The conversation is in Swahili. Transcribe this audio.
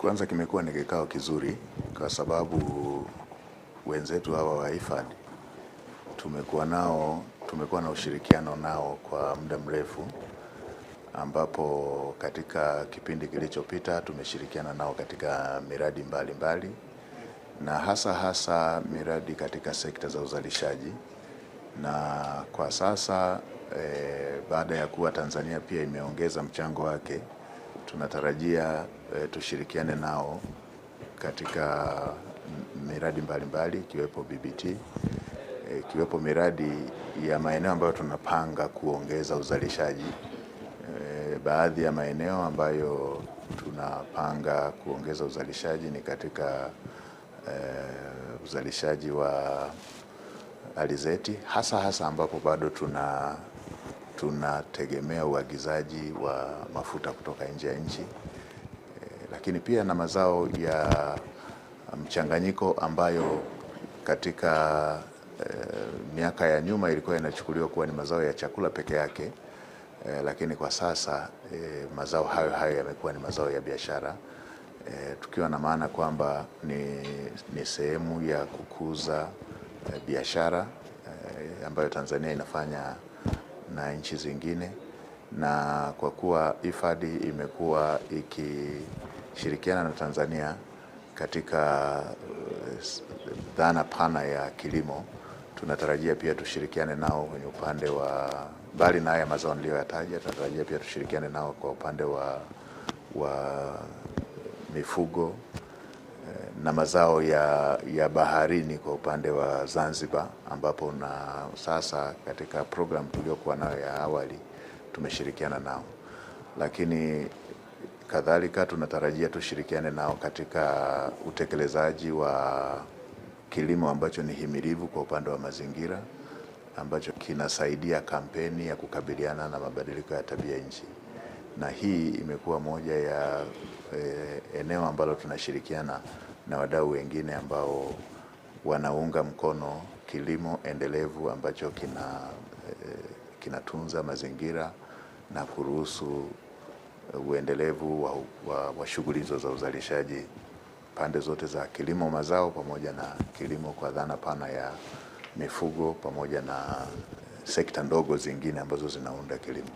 Kwanza kimekuwa ni kikao kizuri kwa sababu wenzetu hawa wa IFAD tumekuwa na ushirikiano nao kwa muda mrefu, ambapo katika kipindi kilichopita tumeshirikiana nao katika miradi mbalimbali na hasa miradi katika sekta za uzalishaji. Na kwa sasa baada ya kuwa Tanzania pia imeongeza mchango wake, tunatarajia tushirikiane nao katika miradi mbalimbali ikiwepo BBT, ikiwepo miradi ya maeneo ambayo tunapanga kuongeza uzalishaji. Baadhi ya maeneo ambayo tunapanga kuongeza uzalishaji ni katika uzalishaji wa alizeti, hasa ambapo bado tunategemea uagizaji wa mafuta kutoka nje ya nchi, lakini pia na mazao ya mchanganyiko ambayo katika miaka ya nyuma ilikuwa inachukuliwa kuwa ni mazao ya chakula peke yake, lakini kwa sasa mazao hayo yamekuwa ni mazao ya biashara, tukiwa na maana kwamba ni sehemu ya kukuza biashara ambayo Tanzania inafanya na nchi zingine. Na kwa kuwa IFAD imekuwa ikishirikiana na Tanzania katika dhana pana ya kilimo, tunatarajia pia tushirikiane nao kwenye upande wa bali na haya mazao niliyoyataja, tunatarajia pia tushirikiane nao kwa upande wa mifugo na mazao ya baharini kwa upande wa Zanzibar, ambapo na sasa katika program tuliyokuwa nayo ya awali tumeshirikiana nao, lakini kadhalika tunatarajia tushirikiane nao katika utekelezaji wa kilimo ambacho ni himilivu kwa upande wa mazingira, ambacho kinasaidia kampeni ya kukabiliana na mabadiliko ya tabia nchi. Na hii imekuwa moja ya eneo ambalo tunashirikiana na wadau wengine ambao wanaunga mkono kilimo endelevu ambacho kinatunza mazingira na kuruhusu uendelevu wa shughuli hizo za uzalishaji pande zote za kilimo mazao pamoja na kilimo kwa dhana pana ya mifugo pamoja na sekta ndogo zingine ambazo zinaunda kilimo.